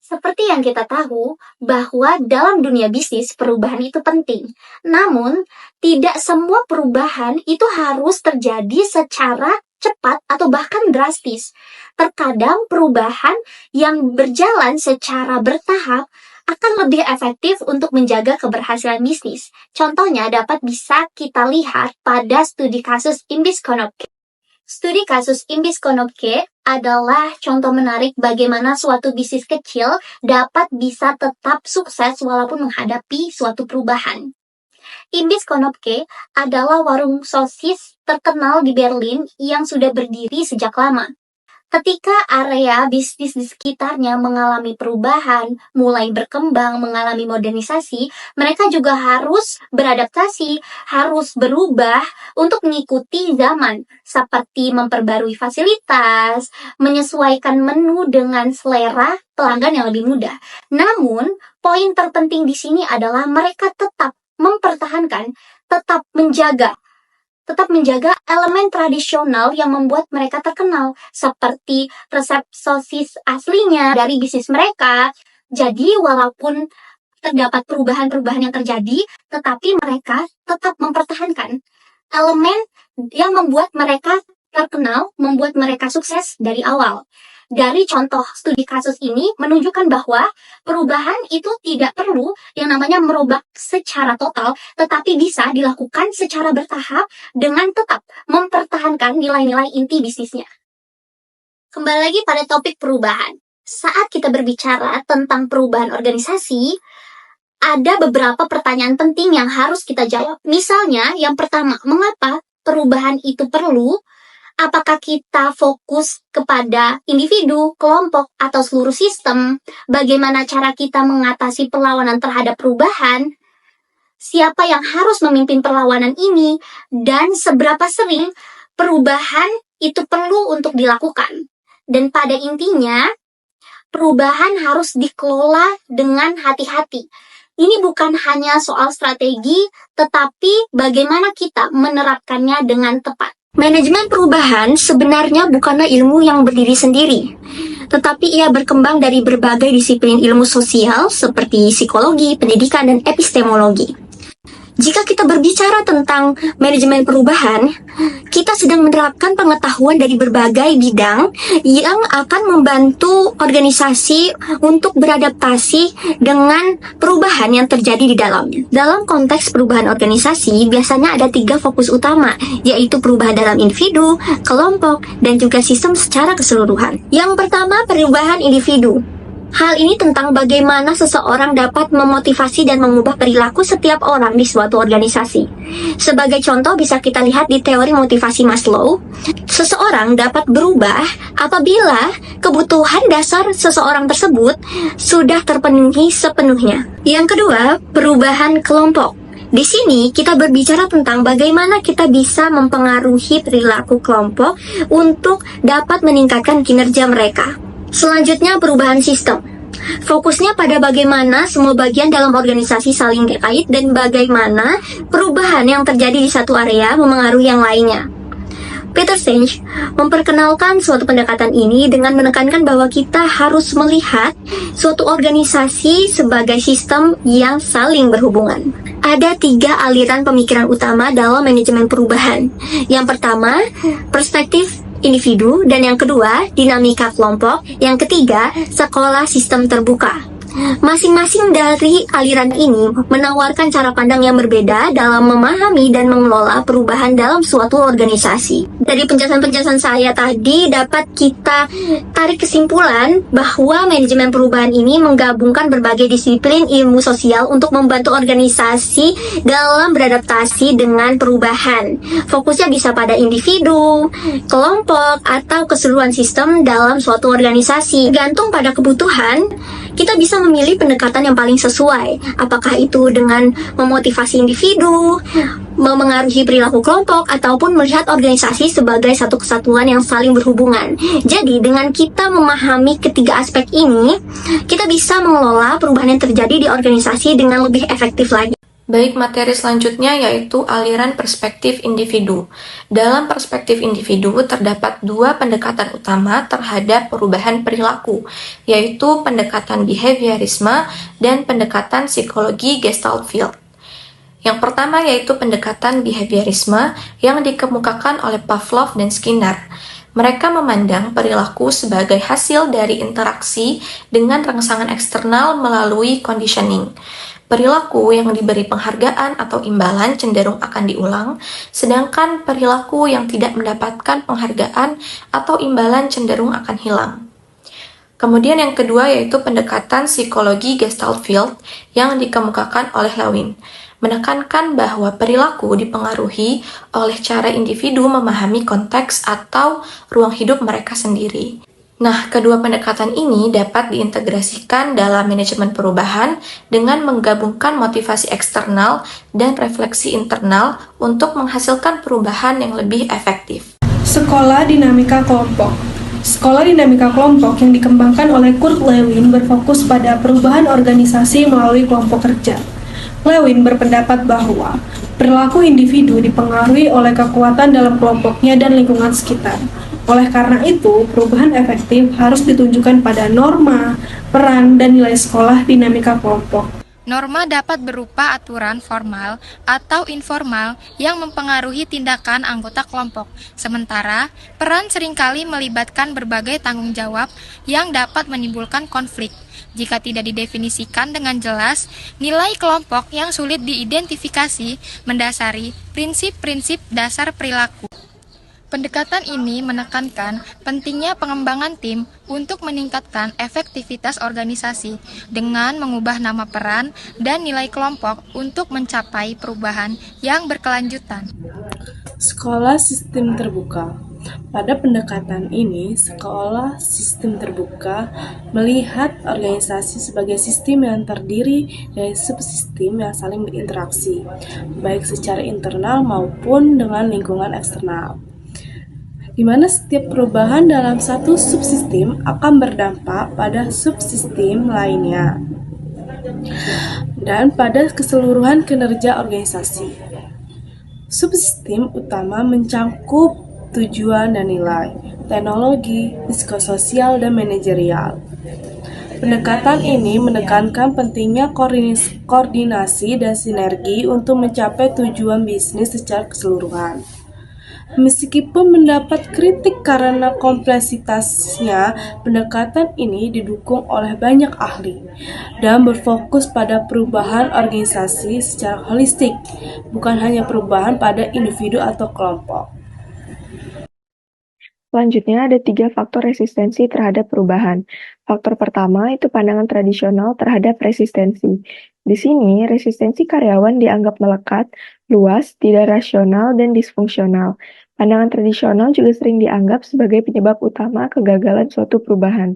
Seperti yang kita tahu, bahwa dalam dunia bisnis perubahan itu penting. Namun, tidak semua perubahan itu harus terjadi secara cepat atau bahkan drastis. Terkadang perubahan yang berjalan secara bertahap akan lebih efektif untuk menjaga keberhasilan bisnis. Contohnya dapat bisa kita lihat pada studi kasus Imbis Konopke. Studi kasus Imbis Konopke adalah contoh menarik bagaimana suatu bisnis kecil dapat bisa tetap sukses walaupun menghadapi suatu perubahan. Imbis Konopke adalah warung sosis terkenal di Berlin yang sudah berdiri sejak lama. Ketika area bisnis di sekitarnya mengalami perubahan, mulai berkembang, mengalami modernisasi, mereka juga harus beradaptasi, harus berubah untuk mengikuti zaman, seperti memperbarui fasilitas, menyesuaikan menu dengan selera pelanggan yang lebih mudah. Namun, poin terpenting di sini adalah mereka tetap mempertahankan, tetap menjaga elemen tradisional yang membuat mereka terkenal, seperti resep sosis aslinya dari bisnis mereka. Jadi, walaupun terdapat perubahan-perubahan yang terjadi, tetapi mereka tetap mempertahankan elemen yang membuat mereka terkenal, membuat mereka sukses dari awal. Dari contoh studi kasus ini menunjukkan bahwa perubahan itu tidak perlu yang namanya merubah secara total, tetapi bisa dilakukan secara bertahap dengan tetap mempertahankan nilai-nilai inti bisnisnya. Kembali lagi pada topik perubahan. Saat kita berbicara tentang perubahan organisasi, ada beberapa pertanyaan penting yang harus kita jawab. Misalnya, yang pertama, mengapa perubahan itu perlu? Apakah kita fokus kepada individu, kelompok, atau seluruh sistem? Bagaimana cara kita mengatasi perlawanan terhadap perubahan? Siapa yang harus memimpin perlawanan ini? Dan seberapa sering perubahan itu perlu untuk dilakukan? Dan pada intinya, perubahan harus dikelola dengan hati-hati. Ini bukan hanya soal strategi, tetapi bagaimana kita menerapkannya dengan tepat. Manajemen perubahan sebenarnya bukanlah ilmu yang berdiri sendiri, tetapi ia berkembang dari berbagai disiplin ilmu sosial seperti psikologi, pendidikan, dan epistemologi. Jika kita berbicara tentang manajemen perubahan, kita sedang menerapkan pengetahuan dari berbagai bidang yang akan membantu organisasi untuk beradaptasi dengan perubahan yang terjadi di dalamnya. Dalam konteks perubahan organisasi, biasanya ada 3 fokus utama, yaitu perubahan dalam individu, kelompok, dan juga sistem secara keseluruhan. Yang pertama, perubahan individu. Hal ini tentang bagaimana seseorang dapat memotivasi dan mengubah perilaku setiap orang di suatu organisasi. Sebagai contoh bisa kita lihat di teori motivasi Maslow, seseorang dapat berubah apabila kebutuhan dasar seseorang tersebut sudah terpenuhi sepenuhnya. Yang kedua, perubahan kelompok. Di sini kita berbicara tentang bagaimana kita bisa mempengaruhi perilaku kelompok untuk dapat meningkatkan kinerja mereka. Selanjutnya, perubahan sistem. Fokusnya pada bagaimana semua bagian dalam organisasi saling terkait dan bagaimana perubahan yang terjadi di satu area memengaruhi yang lainnya. Peter Senge memperkenalkan suatu pendekatan ini dengan menekankan bahwa kita harus melihat suatu organisasi sebagai sistem yang saling berhubungan. Ada 3 aliran pemikiran utama dalam manajemen perubahan. Yang pertama, perspektif individu, dan yang kedua, dinamika kelompok, yang ketiga, sekolah sistem terbuka. Masing-masing dari aliran ini menawarkan cara pandang yang berbeda dalam memahami dan mengelola perubahan dalam suatu organisasi. Dari penjelasan-penjelasan saya tadi dapat kita tarik kesimpulan bahwa manajemen perubahan ini menggabungkan berbagai disiplin ilmu sosial untuk membantu organisasi dalam beradaptasi dengan perubahan. Fokusnya bisa pada individu, kelompok, atau keseluruhan sistem dalam suatu organisasi. Gantung pada kebutuhan, kita bisa memilih pendekatan yang paling sesuai. Apakah itu dengan memotivasi individu, memengaruhi perilaku kelompok, ataupun melihat organisasi sebagai satu kesatuan yang saling berhubungan. Jadi, dengan kita memahami ketiga aspek ini, kita bisa mengelola perubahan yang terjadi di organisasi dengan lebih efektif lagi. Baik, materi selanjutnya yaitu aliran perspektif individu. Dalam perspektif individu terdapat dua pendekatan utama terhadap perubahan perilaku, yaitu pendekatan behaviorisme dan pendekatan psikologi Gestalt field. Yang pertama yaitu pendekatan behaviorisme yang dikemukakan oleh Pavlov dan Skinner. Mereka memandang perilaku sebagai hasil dari interaksi dengan rangsangan eksternal melalui conditioning. Perilaku yang diberi penghargaan atau imbalan cenderung akan diulang, sedangkan perilaku yang tidak mendapatkan penghargaan atau imbalan cenderung akan hilang. Kemudian yang kedua yaitu pendekatan psikologi Gestalt field yang dikemukakan oleh Lewin, menekankan bahwa perilaku dipengaruhi oleh cara individu memahami konteks atau ruang hidup mereka sendiri. Nah, kedua pendekatan ini dapat diintegrasikan dalam manajemen perubahan dengan menggabungkan motivasi eksternal dan refleksi internal untuk menghasilkan perubahan yang lebih efektif. Sekolah dinamika kelompok. Sekolah dinamika kelompok yang dikembangkan oleh Kurt Lewin berfokus pada perubahan organisasi melalui kelompok kerja. Lewin berpendapat bahwa perilaku individu dipengaruhi oleh kekuatan dalam kelompoknya dan lingkungan sekitar. Oleh karena itu, perubahan efektif harus ditunjukkan pada norma, peran, dan nilai sekolah dinamika kelompok. Norma dapat berupa aturan formal atau informal yang mempengaruhi tindakan anggota kelompok. Sementara, peran seringkali melibatkan berbagai tanggung jawab yang dapat menimbulkan konflik. Jika tidak didefinisikan dengan jelas, nilai kelompok yang sulit diidentifikasi mendasari prinsip-prinsip dasar perilaku. Pendekatan ini menekankan pentingnya pengembangan tim untuk meningkatkan efektivitas organisasi dengan mengubah nama peran dan nilai kelompok untuk mencapai perubahan yang berkelanjutan. Sekolah sistem terbuka. Pada pendekatan ini, sekolah sistem terbuka melihat organisasi sebagai sistem yang terdiri dari subsistem yang saling berinteraksi, baik secara internal maupun dengan lingkungan eksternal, di mana setiap perubahan dalam satu subsistem akan berdampak pada subsistem lainnya dan pada keseluruhan kinerja organisasi. Subsistem utama mencangkup tujuan dan nilai, teknologi, psikososial, dan manajerial. Pendekatan ini menekankan pentingnya koordinasi dan sinergi untuk mencapai tujuan bisnis secara keseluruhan. Meskipun mendapat kritik karena kompleksitasnya, pendekatan ini didukung oleh banyak ahli dan berfokus pada perubahan organisasi secara holistik, bukan hanya perubahan pada individu atau kelompok. Selanjutnya ada 3 faktor resistensi terhadap perubahan. Faktor pertama itu pandangan tradisional terhadap resistensi. Di sini, resistensi karyawan dianggap melekat, luas, tidak rasional, dan disfungsional. Pandangan tradisional juga sering dianggap sebagai penyebab utama kegagalan suatu perubahan.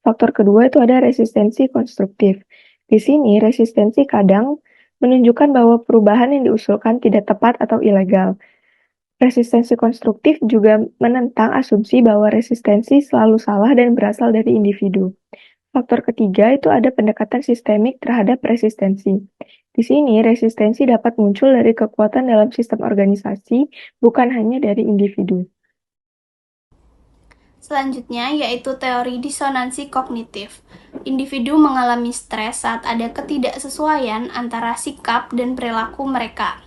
Faktor kedua itu ada resistensi konstruktif. Di sini, resistensi kadang menunjukkan bahwa perubahan yang diusulkan tidak tepat atau ilegal. Resistensi konstruktif juga menentang asumsi bahwa resistensi selalu salah dan berasal dari individu. Faktor ketiga itu ada pendekatan sistemik terhadap resistensi. Di sini, resistensi dapat muncul dari kekuatan dalam sistem organisasi, bukan hanya dari individu. Selanjutnya yaitu teori disonansi kognitif. Individu mengalami stres saat ada ketidaksesuaian antara sikap dan perilaku mereka.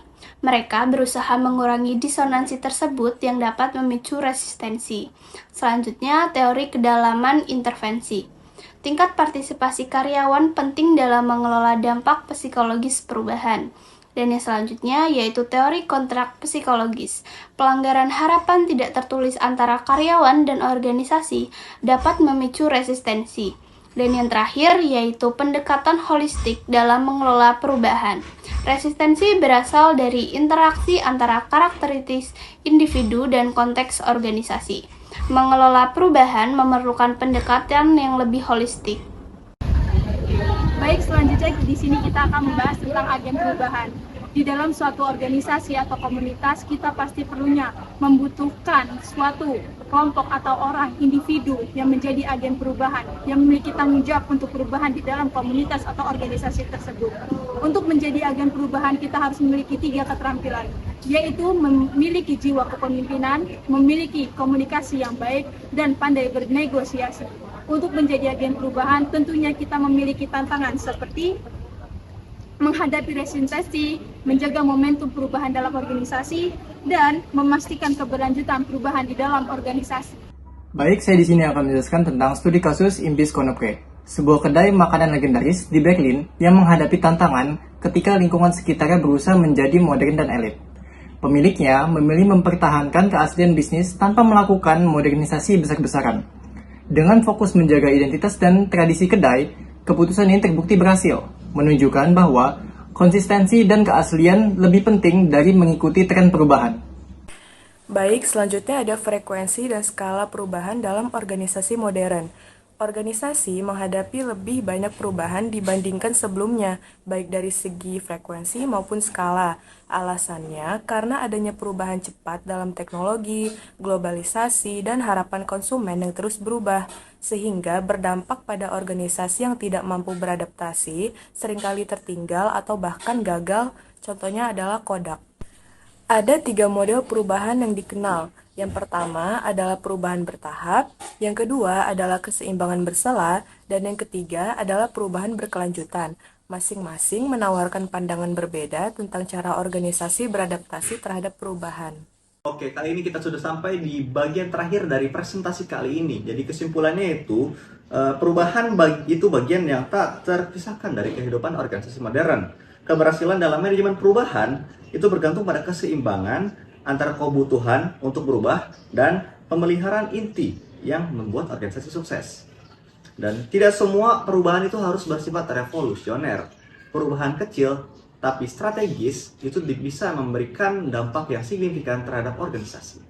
Mereka berusaha mengurangi disonansi tersebut yang dapat memicu resistensi. Selanjutnya, teori kedalaman intervensi. Tingkat partisipasi karyawan penting dalam mengelola dampak psikologis perubahan. Dan yang selanjutnya yaitu teori kontrak psikologis. Pelanggaran harapan tidak tertulis antara karyawan dan organisasi dapat memicu resistensi. Dan yang terakhir yaitu pendekatan holistik dalam mengelola perubahan. Resistensi berasal dari interaksi antara karakteristik individu dan konteks organisasi. Mengelola perubahan memerlukan pendekatan yang lebih holistik. Baik, selanjutnya di sini kita akan membahas tentang agen perubahan. Di dalam suatu organisasi atau komunitas, kita pasti perlunya membutuhkan suatu kelompok atau orang, individu yang menjadi agen perubahan, yang memiliki tanggung jawab untuk perubahan di dalam komunitas atau organisasi tersebut. Untuk menjadi agen perubahan, kita harus memiliki 3 keterampilan, yaitu memiliki jiwa kepemimpinan, memiliki komunikasi yang baik, dan pandai bernegosiasi. Untuk menjadi agen perubahan, tentunya kita memiliki tantangan seperti menghadapi resistensi, menjaga momentum perubahan dalam organisasi, dan memastikan keberlanjutan perubahan di dalam organisasi. Baik, saya di sini akan menjelaskan tentang studi kasus Imbis Konopke, sebuah kedai makanan legendaris di Berlin yang menghadapi tantangan ketika lingkungan sekitarnya berusaha menjadi modern dan elit. Pemiliknya memilih mempertahankan keaslian bisnis tanpa melakukan modernisasi besar-besaran. Dengan fokus menjaga identitas dan tradisi kedai, keputusan ini terbukti berhasil, menunjukkan bahwa konsistensi dan keaslian lebih penting dari mengikuti tren perubahan. Baik, selanjutnya ada frekuensi dan skala perubahan dalam organisasi modern. Organisasi menghadapi lebih banyak perubahan dibandingkan sebelumnya, baik dari segi frekuensi maupun skala. Alasannya karena adanya perubahan cepat dalam teknologi, globalisasi, dan harapan konsumen yang terus berubah, sehingga berdampak pada organisasi yang tidak mampu beradaptasi, seringkali tertinggal atau bahkan gagal. Contohnya adalah Kodak. Ada 3 model perubahan yang dikenal. Yang pertama adalah perubahan bertahap, yang kedua adalah keseimbangan bersela, dan yang ketiga adalah perubahan berkelanjutan. Masing-masing menawarkan pandangan berbeda tentang cara organisasi beradaptasi terhadap perubahan. Oke, kali ini kita sudah sampai di bagian terakhir dari presentasi kali ini. Jadi kesimpulannya itu, perubahan itu bagian yang tak terpisahkan dari kehidupan organisasi modern. Keberhasilan dalam manajemen perubahan itu bergantung pada keseimbangan antara kebutuhan untuk berubah dan pemeliharaan inti yang membuat organisasi sukses. Dan tidak semua perubahan itu harus bersifat revolusioner. Perubahan kecil tapi strategis itu bisa memberikan dampak yang signifikan terhadap organisasi.